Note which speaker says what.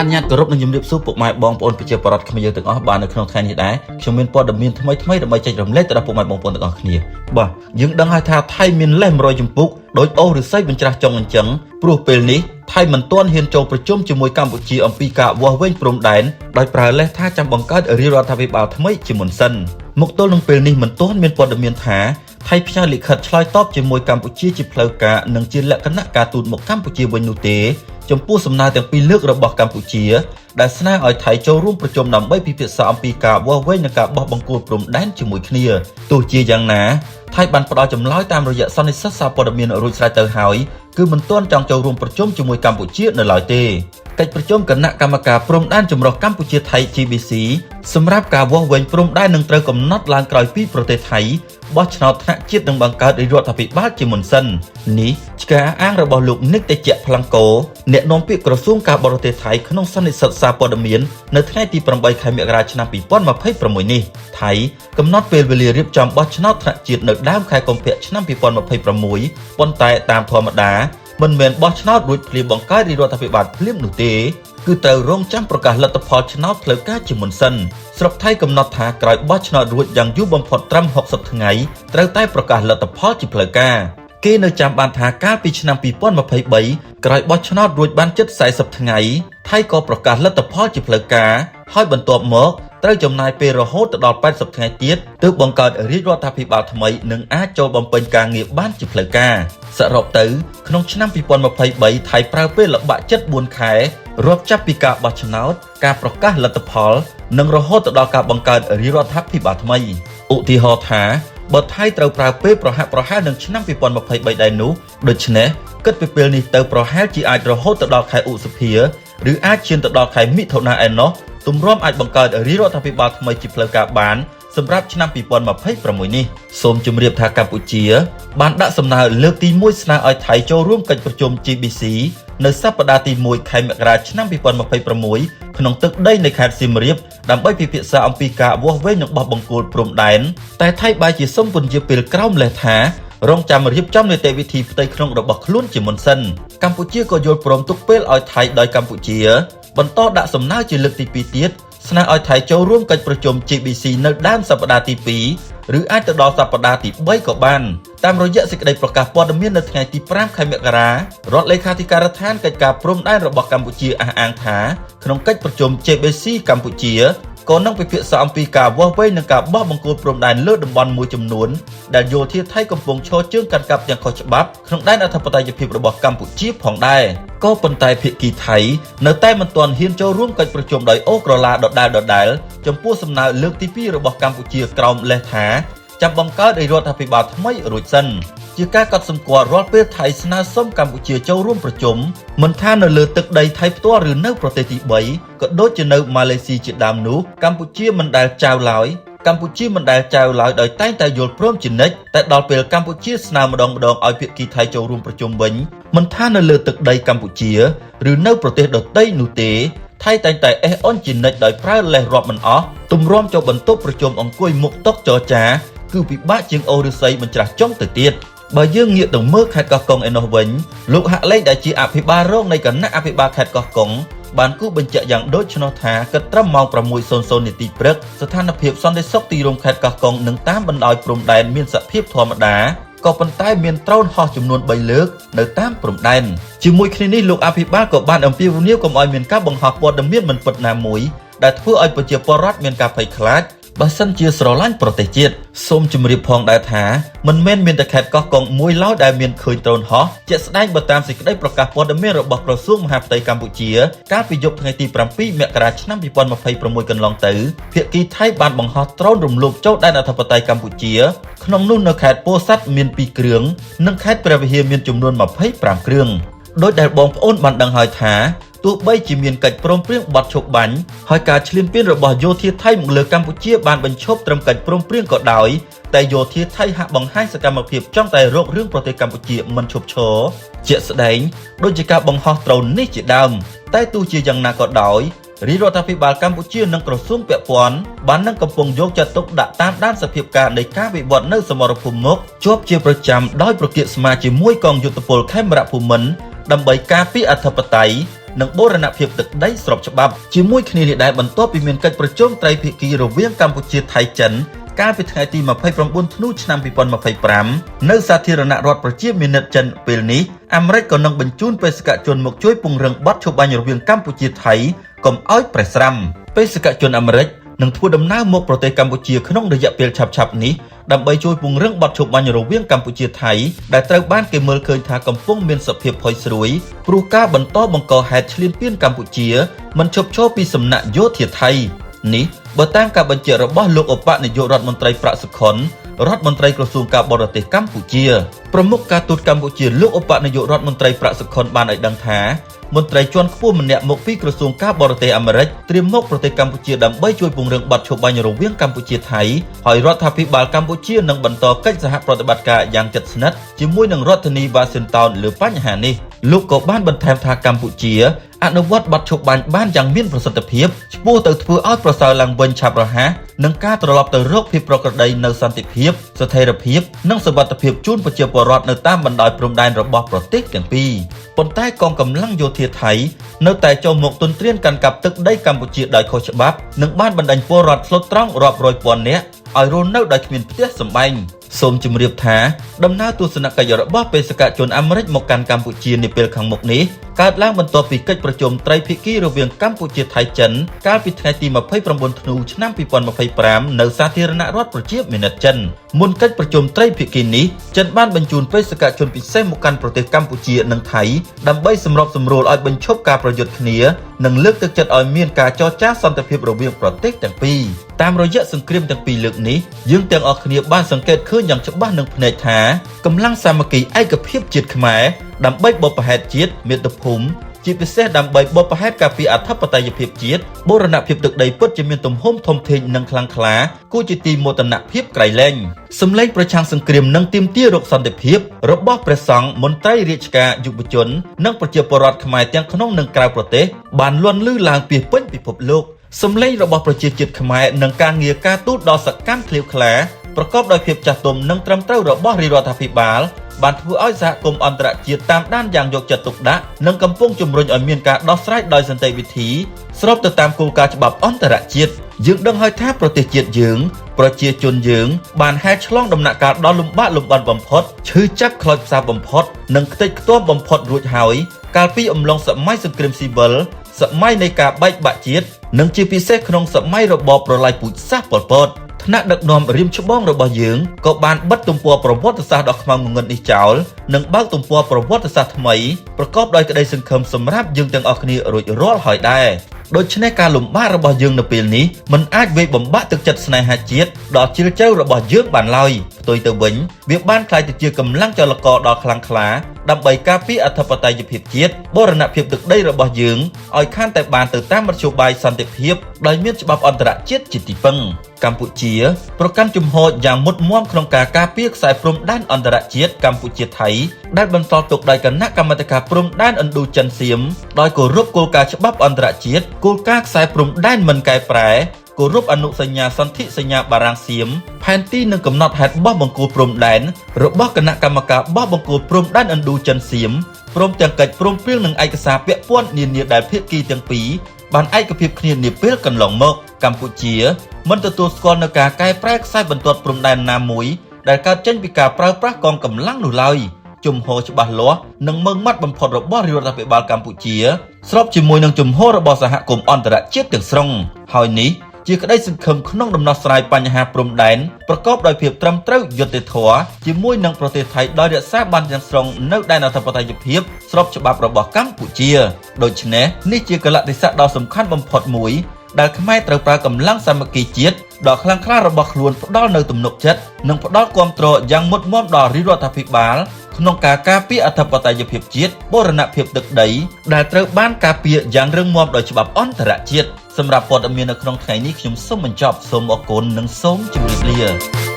Speaker 1: อันญาติกรบในยมเรียบสู้ปกไม้บองปนไปเจอปรัดขมายตึงอ๋อบานในขนมไทยนี่ได้ชมเมียนปอดเมียนทำไมดำใบใจรำเล็ดแต่ละปกไม้บองปนตึงอ๋อขณีบ่ยังดังให้ท่าไทยเมียนเล่มรอยจมปุกโดยโอหรือไซเป็นจราจงอันจังปลุกเปลนี้ไทยมันต้นเฮียนโจประจุมจมวยกัมพูชีอัมพีกะวัวเว้นปรุงแดนโดยปลายและท่าจำบังการริรัฐวิบาลทำไมจิมุนสันมุกต้นลงเปลนี้มันต้นเมียนปอดเมียนหาไทยพิจารณาขัดชลายตอบจมวยกัมพูชีจิเพลกะหนังจีนและคณะการตูนหมกกัมพูชีบนนูเตจมผู้สำนาแต่ปีเลือกระบบกัมพูชีได้สนาอ้อยไทยโจร่วมประจุนำใบพิพิธสามปีกาว่าเว้นในการบอกบังกูปรุงแดนจมวยเคลียตัวเจียยังหนาไทยบันปลาจำร้อยตามระยะสันนิษฐานปอดเมียนรุ่ยสายเตอร์หายคือมันต้นจังโจร่วมประจุจมวยกัมพูชีในลอยเตកិច្ចប្រជុំគណៈកម្មការព្រំដែនចម្រុះកម្ពុជាថៃ GBC សម្រាប់ការវាស់វែងព្រំដែននឹងត្រូវកំណត់ឡើងក្រោយពីប្រទេសថៃបោះឆ្នោតថ្នាក់ជាតិនឹងបង្កើតរដ្ឋាភិបាលជាមុនសិននេះជាការអាងរបស់លោកនិកតេជៈផ្លង្គោអ្នកនាំពាក្យក្រសួងការបរទេសថៃក្នុងសន្និសីទសារព័ត៌មាននៅថ្ងៃទី8ខែមករាឆ្នាំ2026នេះថៃកំណត់ពេលវេលារៀបចំបោះឆ្នោតថ្នាក់ជាតិនៅដើមខែកុម្ភៈឆ្នាំ2026ប៉ុន្តែតាមធម្មតាមិនមែនបោះឆ្នោតរួចភ្លាមបង្កើតរដ្ឋាភិបាលភ្លាមនោះទេគឺត្រូវរងចាំប្រកាសលទ្ធផលឆ្នោតផ្លូវការជាមុនសិនស្រុកថៃកំណត់ថាក្រោយបោះឆ្នោតរួចយ៉ាងយូរបំផុតត្រឹម60ថ្ងៃត្រូវតែប្រកាសលទ្ធផលជាផ្លូវការគេនៅចាំបានថាកាលពីឆ្នាំ2023ក្រោយបោះឆ្នោតរួចបានជិត40ថ្ងៃថៃក៏ប្រកាសលទ្ធផលជាផ្លូវការហើយបន្ទាប់មកត្រូវចំណាយពេលរហូតដល់80ថ្ងៃទៀតទើបបង្កើតរាជរដ្ឋាភិបាលថ្មីនិងអាចចូលបំពេញការងារបានជាផ្លូវការសរុបទៅក្នុងឆ្នាំ2023ថៃប្រើពេលល្បាក់ជិត4ខែរាប់ចាប់ពីការបោះឆ្នោតការប្រកាសលទ្ធផលនិងរហូតដល់ការបង្កើតរាជរដ្ឋាភិបាលថ្មីឧទាហរណ៍ថាបើថៃត្រូវប្រើពេលប្រហែលនឹងឆ្នាំ2023ដែរនោះដូច្នេះគិតពីពេលនេះទៅប្រហែលជាអាចរហូតដល់ខែឧសភាឬអាចឈានទៅដល់ខែមិថុនាឯណោះទម្រាំអាចបង្កើតរាជរដ្ឋាភិបាលថ្មីជាផ្លូវការបានសម្រាប់ឆ្នាំ2026នេះសូមជម្រាបថាកម្ពុជាបានដាក់សំណើលើកទី1ស្នើឲ្យថៃចូលរួមកិច្ចប្រជុំ GBC នៅសប្តាហ៍ទី1ខែមករាឆ្នាំ2026ក្នុងទឹកដីនៃខេត្តសៀមរាបដើម្បីពិភាក្សាអំពីការវាស់វែងនិងបោះបង្គោលព្រំដែនតែថៃបែរជាសុំពន្យាពេលក្រោមលេសថារងចាំរៀបចំនីតិវិធីផ្ទៃក្នុងរបស់ខ្លួនជាមុនសិនកម្ពុជាក៏យល់ព្រមទុកពេលឲ្យថៃដោយកម្ពុជាបន្តដាក់សំណើជាលើកទី2ទៀតស្នើឲ្យថៃចូលរួមកិច្ចប្រជុំ GBC នៅដើមសប្តាហ៍ទី2ឬអាចទៅដល់សប្តាហ៍ទី3ក៏បានតាមរយៈសេចក្តីប្រកាសព័ត៌មាននៅថ្ងៃទី5ខែមករារដ្ឋលេខាធិការដ្ឋានកិច្ចការព្រំដែនរបស់កម្ពុជាអះអាងថាក្នុងកិច្ចប្រជុំ GBC កម្ពុជាក៏នឹងពិភាក្សាអំពីការវាស់វែងនិងការបោះបង្គោលព្រំដែនលើតំបន់មួយចំនួនដែលយោធាថៃកំពុងឈរជើងកាន់កាប់យ៉ាងខុសច្បាប់ក្នុងដែនអធិបតេយ្យភាពរបស់កម្ពុជាផងដែរក៏ប៉ុន្តែភាគីថៃនៅតែមិនទាន់ហ៊ានចូលរួមកិច្ចប្រជុំដោយអូក្រឡាដដែលចំពោះសំណើលើកទី2របស់កម្ពុជាក្រោមលេសថាចាំបង្កើតរដ្ឋាភិបាលថ្មីរួចសិនជាការកត់សម្គាល់រាល់ពេលថៃស្នើសុំកម្ពុជាចូលរួមប្រជុំមិនថានៅលើទឹកដីថៃផ្ទាល់ឬនៅប្រទេសទី3ក៏ដូចជានៅម៉ាឡេស៊ីជាដើមនោះកម្ពុជាមិនដែលចៅឡើយដោយតែងតែយល់ព្រមជានិច្ចតែដល់ពេលកម្ពុជាស្នើម្ដងឲ្យភាគីថៃចូលរួមប្រជុំវិញមិនថានៅលើទឹកដីកម្ពុជាឬនៅប្រទេសដទៃនោះទេថៃតែងតែអេះអន់ជានិច្ចដោយប្រើលេសរាប់មិនអស់ទម្រាំចូលបន្ទប់ប្រជុំអង្គុយមុខតុចរចាគឺពិបាកជាងអូឫស្សីមិនច្រាស់ចុងទៅទៀតបើយើងងាកទៅមើលខេត្តកោះកុងឯនោះវិញលោកហាក់លេងដែលជាអភិបាលរងនៃគណៈអភិបាលខេត្តកោះកុងបានគូបញ្ជាក់យ៉ាងដូចនោះថាគិតត្រឹមម៉ោង 6:00 នាទីព្រឹកស្ថានភាពសន្តិសុខទីរួមខេត្តកោះកុងនឹងតាមបណ្ដោយព្រំដែនមានសភាពធម្មតាក៏ប៉ុន្តែមានដ្រូនហោះចំនួន3លើកនៅតាមព្រំដែនជាមួយគ្នានេះលោកអភិបាលក៏បានអំពាវនាវកុំឲ្យមានការបង្ហោះព័ត៌មានមិនពិតណាមួយដែលធ្វើឲ្យប្រជាពលរដ្ឋមានការភ័យខ្លាចបើសិនជាស្រឡាញ់ប្រទេសជាតិសូមជម្រាបផងដែរថាមិនមែនមានតែខេត្តកោះកុងមួយឡើយដែលមានឃើញដ្រូនហោះជាក់ស្ដែងបើតាមសេចក្តីប្រកាសព័ត៌មានរបស់ក្រសួងមហាផ្ទៃកម្ពុជាកាលពីយប់ថ្ងៃទី7មករាឆ្នាំ2026កន្លងទៅភាគីថៃបានបង្ហោះដ្រូនរំលោភចូលដែនអធិបតេយ្យកម្ពុជាក្នុងនោះនៅខេត្តពោធិ៍សាត់មាន2គ្រឿងនិងខេត្តព្រះវិហារមានចំនួន25គ្រឿងដោយដែលបងប្អូនបានដឹងហើយថាទោះបីជាមានកិច្ចព្រមព្រៀងបទឈប់បាញ់ហើយការឈ្លានពានរបស់យោធាថៃមកលើកម្ពុជាបានបញ្ឈប់ត្រឹមកិច្ចព្រមព្រៀងក៏ដោយតែយោធាថៃហាក់បង្ហាញសកម្មភាពចង់តែរករឿងប្រទេសកម្ពុជាមិនឈប់ឈរជាក់ស្ដែងដូចជាការបង្ហោះដ្រូននេះជាដើមតែទោះជាយ៉ាងណាក៏ដោយរាជរដ្ឋាភិបាលកម្ពុជានិងក្រសួងពាក់ព័ន្ធបាននឹងកំពុងយកចិត្តទុកដាក់តាមដានសភាពការនៃការវិវត្តនៅសមរភូមិមុខជាប់ជាប្រចាំដោយប្រគៀកស្មាជាមួយកងយុទ្ធពលខេមរៈភូមិន្ទដើម្បីការពារអធិបតេយ្យ និងបូរណភាពទឹកដីស្របច្បាប់ជាមួយគ្នានេះដែរបន្ទាប់ពីមានកិច្ចប្រជុំត្រីភាគីរវាងកម្ពុជាថៃចិនកាលពីថ្ងៃទី29ធ្នូឆ្នាំ2025នៅសាធារណរដ្ឋប្រជាមានិតចិនពេលនេះអាមេរិកក៏នឹងបញ្ជូនបេសកជនមកជួយពង្រឹងបទឈប់បាញ់រវាងកម្ពុជាថៃកុំឲ្យប្រេះស្រាំបេសកជនអាមេរិកនឹងធ្វើដំណើរមកប្រទេសកម្ពុជាក្នុងរយៈពេលឆាប់ៗនេះដើម្បីជួយពង្រឹងបទឈប់បាញ់រវាងកម្ពុជាថៃដែលត្រូវបានគេមើលឃើញថាកំពុងមានសភាពផុយស្រួយព្រោះការបន្តបង្កហេតុឈ្លានពានកម្ពុជាមិនឈប់ឈរពីសំណាក់យោធាថៃនេះបើតាមការបញ្ជាក់របស់លោកឧបនាយករដ្ឋមន្ត្រីប្រាក់សុខុនរដ្ឋមន្ត្រីក្រសួងការបរទេសកម្ពុជាប្រមុខការទូតកម្ពុជាលោកឧបនាយករដ្ឋមន្ត្រីប្រាក់សុខុនបានឲ្យដឹងថាមន្ត្រីជាន់ខ្ពស់ម្នាក់មកពីក្រសួងការបរទេសអាមេរិកត្រៀមមកប្រទេសកម្ពុជាដើម្បីជួយពង្រឹងបទឈប់បាញ់រវាងកម្ពុជាថៃហើយរដ្ឋាភិបាលកម្ពុជានឹងបន្តកិច្ចសហប្រតិបត្តិការយ៉ាងជិតស្និទ្ធជាមួយនឹងរដ្ឋធានីវ៉ាស៊ីនតោនលើបញ្ហានេះលោកក៏បានបន្ថែមថាកម្ពុជាអនុវត្តបទឈប់បាញ់បានយ៉ាងមានប្រសិទ្ធភាពឆ្ពោះទៅធ្វើឲ្យប្រសើរឡើងវិញឆាប់រហ័សនិងការត្រឡប់ទៅរកភាពប្រក្រតីនៅសន្តិភាពស្ថិរភាពនិងសុវត្ថិភាពជូនប្រជាពលរដ្ឋនៅតាមបណ្ដោយព្រំដែនរបស់ប្រទេសទាំងពីរប៉ុន្តែកងកម្លាំងយោធាថៃនៅតែចូលមកទន្ទ្រានកាន់កាប់ទឹកដីកម្ពុជាដោយខុសច្បាប់និងបានបណ្តេញពលរដ្ឋស្លូតត្រង់រាប់រយពាន់នាក់ឲ្យរស់នៅដោយគ្មានផ្ទះសម្បែងសូមជម្រាបថាដំណើរទស្សនកិច្ចរបស់បេសកជនអាមេរិកមកកាន់កម្ពុជានាពេលខាងមុខនេះកើតឡើងបន្ទាប់ពីកិច្ចប្រជុំត្រីភាគីរវាងកម្ពុជាថៃចិនកាលពីថ្ងៃទី29ធ្នូឆ្នាំ2025នៅសាធារណរដ្ឋប្រជាមានិតចិនមុនកិច្ចប្រជុំត្រីភាគីនេះចិនបានបញ្ជូនបេសកជនពិសេសមកកាន់ប្រទេសកម្ពុជានិងថៃដើម្បីសម្របសម្រួលឲ្យបញ្ឈប់ការប្រយុទ្ធគ្នានិងលើកទឹកចិត្តឲ្យមានការចរចាសន្តិភាពរវាងប្រទេសទាំងពីរតាមរយៈសង្គ្រាមទាំងពីរលើកនេះយើងទាំងអស់គ្នាបានសង្កេតឃើញយ៉ាងច្បាស់នឹងភ្នែកថាកម្លាំងសាមគ្គីឯកភាពជាតិខ្មែរដើម្បីបុព្វហេតុជាតិមាតុភូមិជាពិសេសដើម្បីបុព្វហេតុការពារអធិបតេយ្យភាពជាតិបូរណភាពទឹកដីពិតជាមានទំហំធំធេងនិងខ្លាំងក្លាគួរជាទីមោទនភាពក្រៃលែងសម្លេងប្រឆាំងសង្គ្រាមនិងទាមទាររកសន្តិភាពរបស់ព្រះសង្ឃមន្ត្រីរាជការយុវជននិងប្រជាពលរដ្ឋខ្មែរទាំងក្នុងនិងក្រៅប្រទេសបានលាន់ឮឡើងពីពេញពិភពលោកសម្លេងរបស់ប្រជាជាតិខ្មែរនិងការងារការទូតដ៏សកម្មឃ្លាវខ្លាប្រកបដោយភាពចាស់ទុំនិងត្រឹមត្រូវរបស់រាជរដ្ឋាភិបាលបានធ្វើឲ្យសហគមន៍អន្តរជាតិតាមដានយ៉ាងយកចិត្តទុកដាក់និងកំពុងជំរុញឲ្យមានការដោះស្រាយដោយសន្តិវិធីស្របទៅតាមគោលការណ៍ច្បាប់អន្តរជាតិយើងដឹងហើយថាប្រទេសជាតិយើងប្រជាជនយើងបានហែកឆ្លងដំណាក់កាលដ៏លំបាកលំបិនបំផុតឈឺចាប់ខ្លោចផ្សាបំផុតនិងខ្ទេចខ្ទាំបំផុតរួចហើយកាលពីអំឡុងសម័យសង្គ្រាមស៊ីវិលសម័យនៃការបែកបាក់ជាតិនិងជាពិសេសក្នុងសម័យរបបប្រល័យពូជសាសន៍ប៉ុលពតថ្នាក់ដឹកនាំរៀមច្បងរបស់យើងក៏បានបិទទំព័រប្រវត្តិសាស្ត្រដ៏ខ្មៅងងឹតនេះចោលនិងបើកទំព័រប្រវត្តិសាស្ត្រថ្មីប្រកបដោយក្តីសង្ឃឹមសម្រាប់យើងទាំងអស់គ្នារួចរាល់ហើយដែរដូច្នេះការលំបាករបស់យើងនៅពេលនេះមិនអាចវេបំបាក់ទឹកចិត្តស្នេហាជាតិដ៏ជ្រាលជ្រៅរបស់យើងបានឡើយផ្ទុយទៅវិញវាបានក្លាយទៅជាកម្លាំងចលករដ៏ខ្លាំងក្លាដើម្បីការពារអធិបតេយ្យភាពជាតិបូរណភាពទឹកដីរបស់យើងឲ្យកាន់តែបានទៅតាមមធ្យោបាយសន្តិភាពដោយមានច្បាប់អន្តរជាតិជាទីពឹងកម្ពុជាប្រកាន់ជំហរយ៉ាងមុតមាំក្នុងការការពារខ្សែព្រំដែនអន្តរជាតិកម្ពុជាថៃដែលបន្តទុកដោយគណៈកម្មាធិការព្រំដែនឥណ្ឌូចិនសៀមដោយគោរពគោលការណ៍ច្បាប់អន្តរជាតិគោលការណ៍ខ្សែព្រំដែនមិនកែប្រែគោរពអនុសញ្ញាសន្ធិសញ្ញាបារាំងសៀមផែនទីនិងកំណត់ហេតុបោះបង្គោលព្រំដែនរបស់គណៈកម្មការបោះបង្គោលព្រំដែនឥណ្ឌូចិនសៀមព្រមទាំងកិច្ចព្រមព្រៀងនិងឯកសារពាក់ព័ន្ធនានាដែលភាគីទាំងពីរបានឯកភាពគ្នានាពេលកន្លងមកកម្ពុជាមិនទទួលស្គាល់នូវការកែប្រែខ្សែបន្ទាត់ព្រំដែនណាមួយដែលកើតចេញពីការប្រើប្រាស់កងកម្លាំងនោះឡើយជំហរច្បាស់លាស់និងម៉ឺងម៉ាត់បំផុតរបស់រដ្ឋាភិបាលកម្ពុជាស្របជាមួយនឹងជំហររបស់សហគមន៍អន្តរជាតិទាំងស្រុងហើយនេះជាក្តីសង្ឃឹមក្នុងដំណោះស្រាយបញ្ហាព្រំដែនប្រកបដោយភាពត្រឹមត្រូវយុត្តិធម៌ជាមួយនឹងប្រទេសថៃដោយរក្សាបានទាំងស្រុងនៅដែនអធិបតេយ្យភាពស្របច្បាប់របស់កម្ពុជាដូច្នេះនេះជាកលៈទេសៈដ៏សំខាន់បំផុតមួយដែលខ្មែរត្រូវប្រើកម្លាំងសាមគ្គីជាតិដ៏ខ្លាំងក្លារបស់ខ្លួនផ្ដល់នូវទំនុកចិត្តនិងផ្ដល់គាំទ្រយ៉ាងមុតមាំដល់រាជរដ្ឋាភិបាលក្នុងការការពារអធិបតេយ្យភាពជាតិបូរណភាពទឹកដីដែលត្រូវបានការពារយ៉ាងរឹងមាំដោយច្បាប់អន្តរជាតិសម្រាប់ព័ត៌មាននៅក្នុងថ្ងៃនេះខ្ញុំសូមបញ្ចប់សូមអរគុណនិងសូមជម្រាបលា